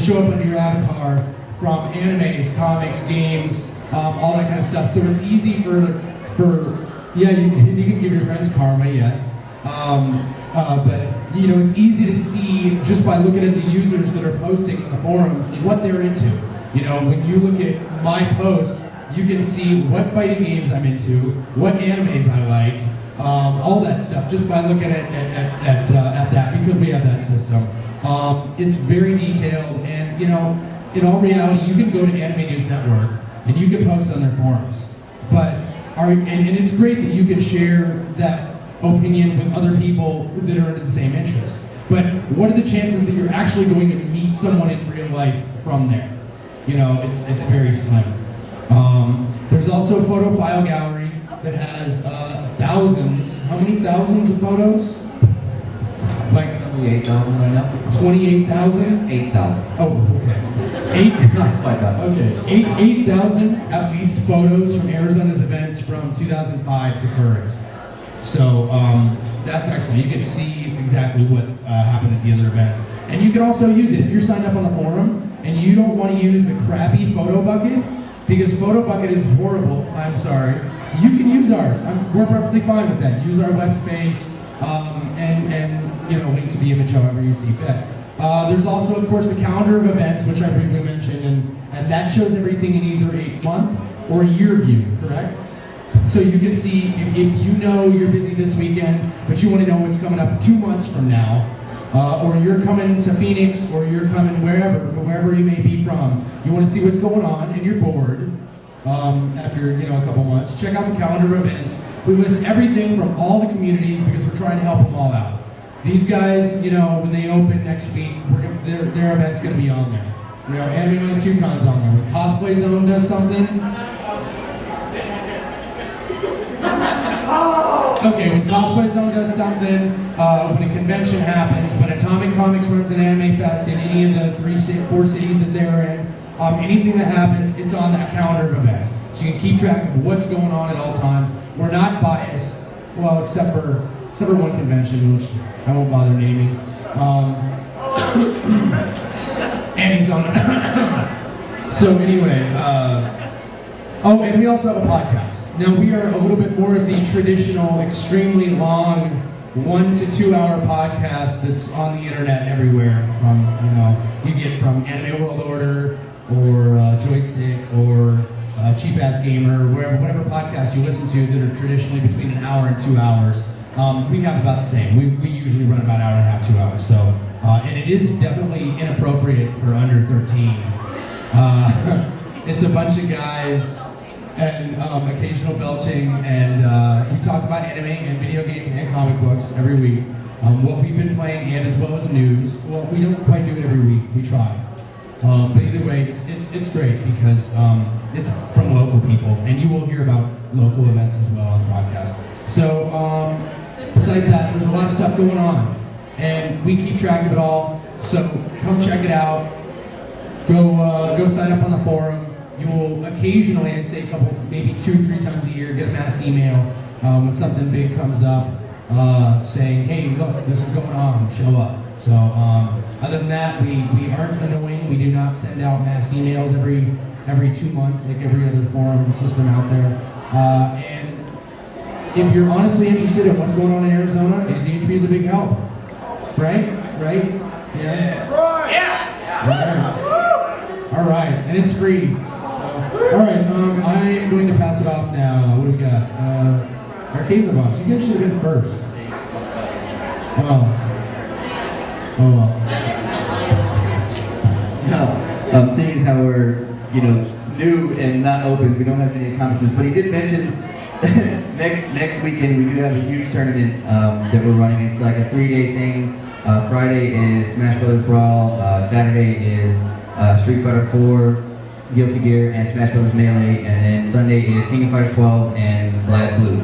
show up under your avatar from animes, comics, games, all that kind of stuff. So it's easy for yeah, you can give your friends karma, yes. But you know, it's easy to see just by looking at the users that are posting in the forums what they're into. You know, when you look at my post, you can see what fighting games I'm into, what animes I like, all that stuff, just by looking at that, because we have that system. It's very detailed, and you know, in all reality, you can go to Anime News Network and you can post on their forums. But and it's great that you can share that opinion with other people that are into the same interest. But what are the chances that you're actually going to meet someone in real life from there? You know, it's very slim. There's also a photo file gallery that has thousands. How many thousands of photos? Like 28,000 right now. 28,000? 8,000. Oh, okay. Not quite that. Okay. 8,000 at least photos from Arizona's events from 2005 to current. So that's excellent. You can see exactly what happened at the other events. And you can also use it. If you're signed up on the forum and you don't want to use the crappy photo bucket, because photo bucket is horrible, I'm sorry, you can use ours. We're perfectly fine with that. Use our web space and you know, link to the image however you see fit. There's also, of course, the calendar of events, which I briefly mentioned, and that shows everything in either a month or a year view, correct? So you can see, if you know you're busy this weekend, but you want to know what's coming up 2 months from now, or you're coming to Phoenix, or you're coming wherever you may be from, you want to see what's going on, and you're bored after a couple months, check out the calendar of events. We list everything from all the communities because we're trying to help them all out. These guys, you know, when they open next week, their event's going to be on there. You know, Animeland Tucon's on there. When Cosplay Zone does something. Okay, when Cosplay Zone does something, when a convention happens, when Atomic Comics runs an anime fest in any of the 4 cities that they're in, anything that happens, it's on that calendar of events. So you can keep track of what's going on at all times. We're not biased, well, except for one convention, which I won't bother naming. And he's on it. So anyway, oh, and we also have a podcast. Now we are a little bit more of the traditional, extremely long 1 to 2 hour podcast that's on the internet everywhere. From, you know, you get from Anime World Order or Joystick or Cheap Ass Gamer, whatever podcast you listen to that are traditionally between an hour and 2 hours. We have about the same. We usually run about an hour and a half, 2 hours. So, and it is definitely inappropriate for under 13. It's a bunch of guys and occasional belching, and we talk about anime and video games and comic books every week. What we've been playing, and as well as news. Well, we don't quite do it every week. We try. But either way, it's great because it's from local people, and you will hear about local events as well on the podcast. So besides that, there's a lot of stuff going on, and we keep track of it all. So come check it out. Go sign up on the forum. You will occasionally, I'd say maybe 2-3 times a year, get a mass email when something big comes up saying, hey, look, this is going on, show up. So other than that, we aren't annoying. We do not send out mass emails every 2 months like every other forum system out there. And if you're honestly interested in what's going on in Arizona, AZHP is a big help. Right? Yeah. Right. Yeah. All right, and it's free. All right, I'm going to pass it off now. What do we got? Arcade in the Box. You guys should have been first. Oh well. No, seeing as how we're, new and not open, we don't have any accomplishments. But he did mention next weekend we do have a huge tournament that we're running. It's like a 3-day thing. Friday is Smash Brothers Brawl. Saturday is Street Fighter 4, Guilty Gear, and Smash Brothers Melee. And then Sunday is King of Fighters 12 and Blast Blue.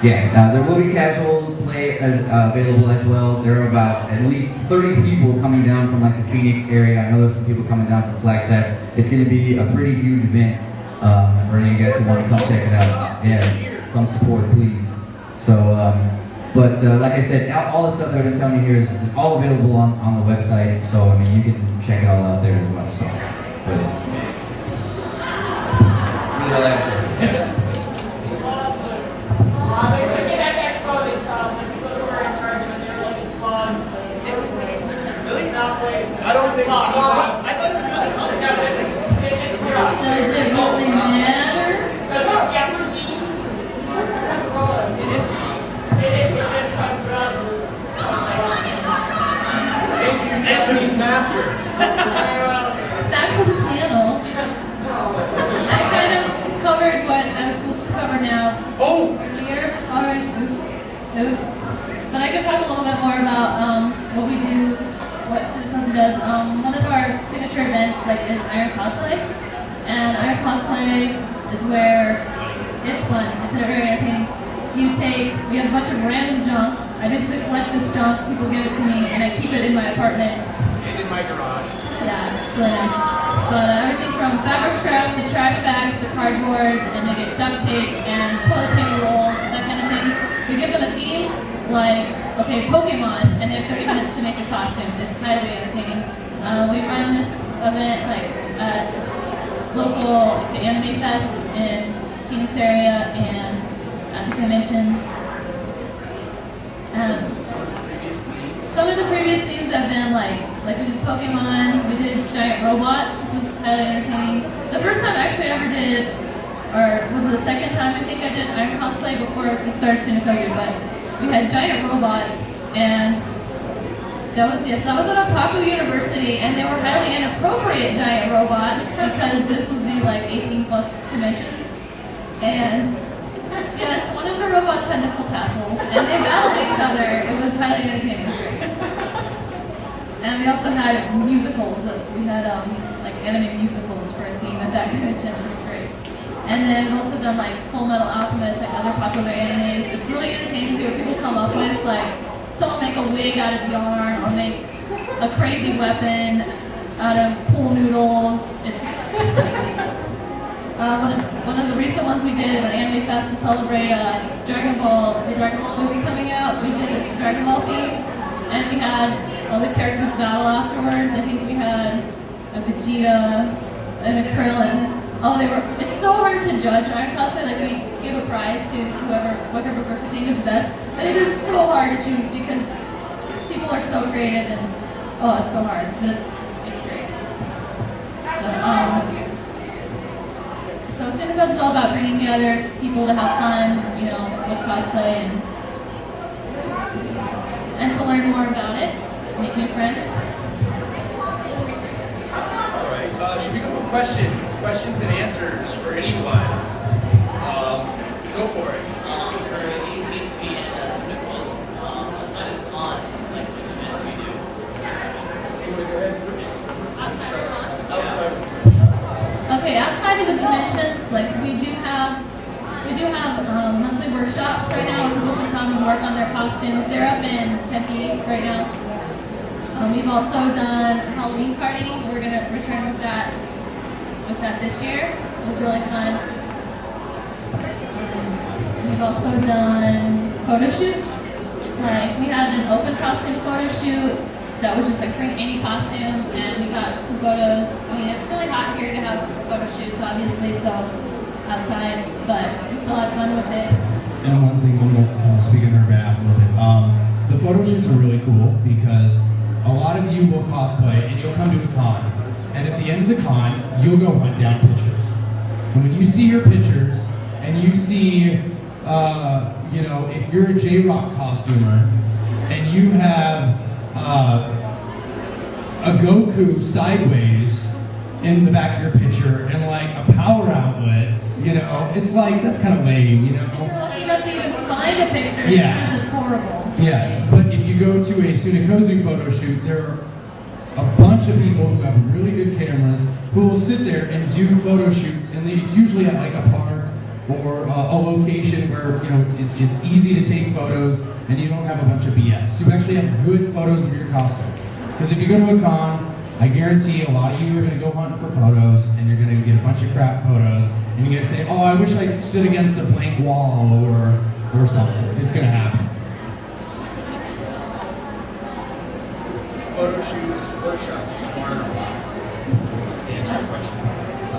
Yeah, there will be casual play available as well. There are about at least 30 people coming down from like the Phoenix area. I know there's some people coming down from Flagstaff. It's going to be a pretty huge event for any of you guys who want to come check it out. Yeah, come support, please. So But like I said, all the stuff that I've been telling you here is all available on the website. So I mean, you can check it all out there as well. So, but that's really all I have to say. I don't think. Does it really matter? Thank you, Japanese master. Back to the panel. I kind of covered what I was supposed to cover now. Oh! Earlier. Alright, oops. But I could talk a little bit more about what we do, what SunaCosu does. One of our signature events is Iron Cosplay. And Iron Cosplay is where it's fun. It's very entertaining. We have a bunch of random junk. I basically collect this junk, people give it to me, and I keep it in my apartment. And in my garage. Yeah, it's really nice. But everything from fabric scraps to trash bags to cardboard, and they get duct tape and toilet paper rolls, that kind of thing. We give them a theme, like, okay, Pokemon, and they have 30 minutes to make a costume. It's highly entertaining. We run this event at local anime fest in Phoenix area and at the conventions. Some of the previous themes have been like we did Pokemon, we did giant robots, which was highly entertaining. The first time actually I ever did, or was it the second time I think I did Iron Cosplay before I started SunaCosu, but we had giant robots, and that was at Otaku University, and they were highly inappropriate giant robots because this was the 18+ convention. And yes, one of the robots had nipple tassels, and they battled each other. It was highly entertaining. It was great. And we also had musicals. We had anime musicals for a theme at that convention. It was great. And then we've also done Full Metal Alchemist, other popular animes. It's really entertaining to see what people come up with. Someone make a wig out of yarn, or make a crazy weapon out of pool noodles. It's crazy. One of the recent ones we did at Anime Fest to celebrate the Dragon Ball movie coming out. We did a Dragon Ball theme, and we had all the characters battle afterwards. I think we had a Vegeta and a Krillin. It's so hard to judge Iron Cosplay. We give a prize to whatever group we think is the best, but it is so hard to choose because people are so creative and it's so hard, but it's great. So SunaCosu is all about bringing together people to have fun, with cosplay and to learn more about it, make new friends. Should we go for questions? Questions and answers for anyone. Go for it. For AZHP and SunaCosu, outside of cons, the events you do. You want to go ahead first? Outside. Okay, outside of the conventions, we do have monthly workshops right now where people can come and work on their costumes. They're up in Tempe right now. We've also done a Halloween party. We're going to return with that this year. It was really fun. We've also done photo shoots. We had an open costume photo shoot that was just bring any costume, and we got some photos. I mean, it's really hot here to have photo shoots, obviously, so outside, but we still had fun with it. And one thing, I'm going to speak on their behalf a little bit. The photo shoots are really cool because a lot of you will cosplay and you'll come to a con, and at the end of the con, you'll go hunt down pictures. And when you see your pictures, and you see, if you're a J-Rock costumer, and you have a Goku sideways in the back of your picture, and a power outlet, it's that's kind of lame, If you're lucky enough to even find a picture, Yeah. sometimes it's horrible. Yeah, but if you go to a SunaCosu photo shoot, there are a bunch of people who have really good cameras who will sit there and do photo shoots, and it's usually at a park or a location where it's easy to take photos and you don't have a bunch of BS. You actually have good photos of your costume. Because if you go to a con, I guarantee a lot of you are going to go hunting for photos, and you're going to get a bunch of crap photos, and you're going to say, oh, I wish I stood against a blank wall or something. It's going to happen. photo shoots, workshops you want to answer your question?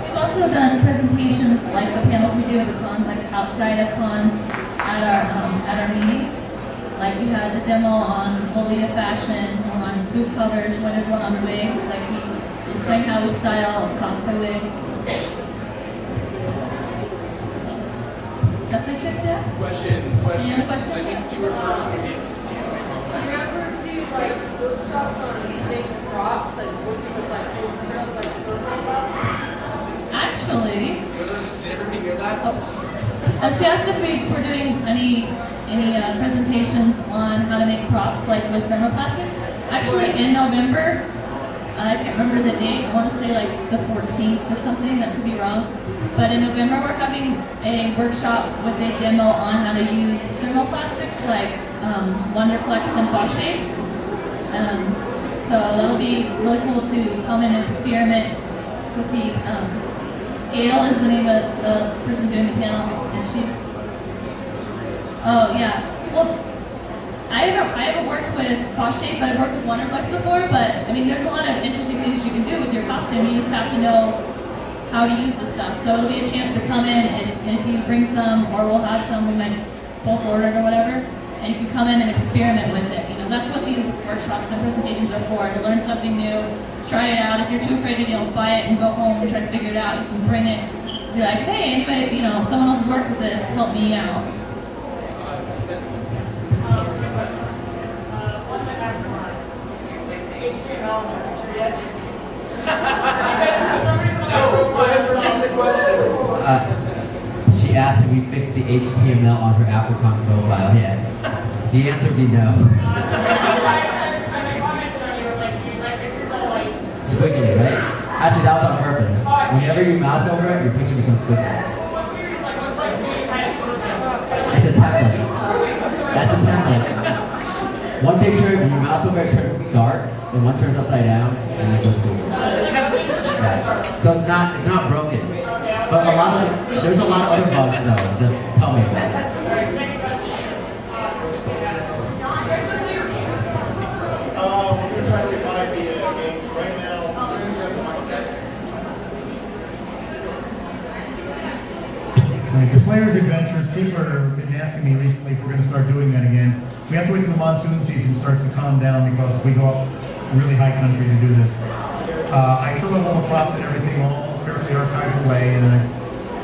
We've also done presentations like the panels we do at the cons, like outside of cons at our meetings. Like we had the demo on Lolita fashion, one on boot covers, one did one on wigs. Like we explain how we style cosplay wigs. Definitely check it out. Question. Any other questions? I think you were first with you. Do you ever do like workshops on making props, like working with like old girls, like thermal classes? Actually, Did everybody hear that? she asked if we were doing any presentations on how to make props like with thermoplastics. Actually, in November, I can't remember the date. I want to say like the 14th or something. That could be wrong. But in November, we're having a workshop with a demo on how to use thermoplastics like Wonderflex and Poshape. So that'll be really cool to come and experiment with the. Gail is the name of the person doing the panel, and she's. Oh yeah. Well, I haven't worked with Poshape, but I've worked with Wonderflex before. But I mean, there's a lot of interesting things you can do with your costume. You just have to know how to use the stuff. So it'll be a chance to come in, and if you bring some, or we'll have some, we might bulk order it or whatever, and you can come in and experiment with it. You know, that's what these workshops and presentations are for, to learn something new, try it out. If you're too afraid to, buy it and go home and try to figure it out, you can bring it, be like, hey, anybody, someone else has worked with this, help me out. One of my Aftercon, you fixed the HTML in the picture yet? She asked if we fixed the HTML on her Aftercon profile yet. The answer would be no. Squiggly, right? Actually, that was on purpose. Whenever you mouse over it, your picture becomes squiggly. It's a template. That's a template. One picture, when you mouse over it, turns dark, and one turns upside down, and it goes squiggly. Yeah. So it's not broken. But there's a lot of other bugs though. Just tell me about it. We're going to try to revive the games right now. The Slayer's Adventures, people have been asking me recently if we're going to start doing that again. We have to wait till the monsoon season starts to calm down because we go up really high country to do this. I still have all the props and everything all carefully archived away, and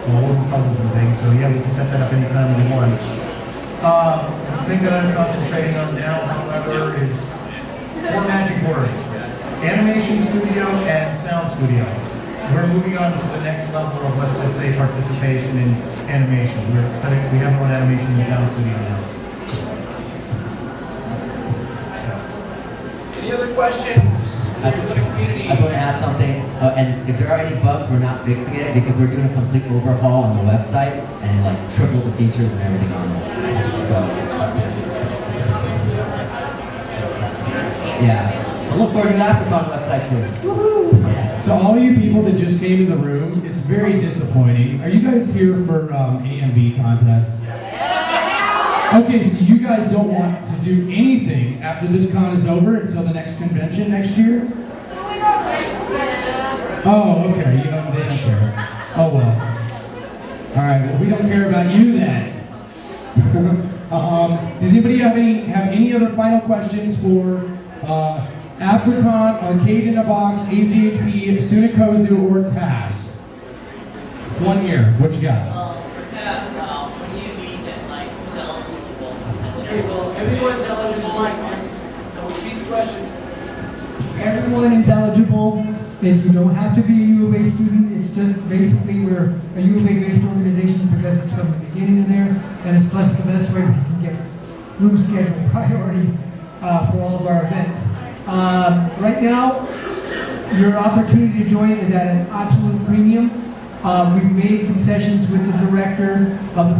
all the puzzles and things, so yeah, we can set that up anytime we want. The thing that I'm concentrating on now, however, is 4 magic words. Animation studio and sound studio. We're moving on to the next level of, let's just say, participation in animation. We have our own animation and sound studio now. Any other questions? I just want to add something, and if there are any bugs, we're not fixing it because we're doing a complete overhaul on the website and like triple the features and everything on it. So, yeah. I look forward to the Aftercon website too. Yeah. To all you people that just came in the room, it's very disappointing. Are you guys here for AMB contest? Okay, so you guys don't want to do anything after this con is over until the next convention next year? Oh, okay, they don't care. Oh well. Alright, well we don't care about you then. Does anybody have any other final questions for Aftercon, Arcade in a Box, AZHP, SunaCosu, or TASS? 1 year, what you got? For TASS, when you meet and who's eligible? Everyone's eligible. Repeat the question. Everyone is eligible. You don't have to be a U of A student. It's just basically we're a U of A-based organization because it's from the beginning in there, and it's plus the best way we can get room schedule priority for all of our events. Right now, your opportunity to join is at an absolute premium. We've made concessions with the director of the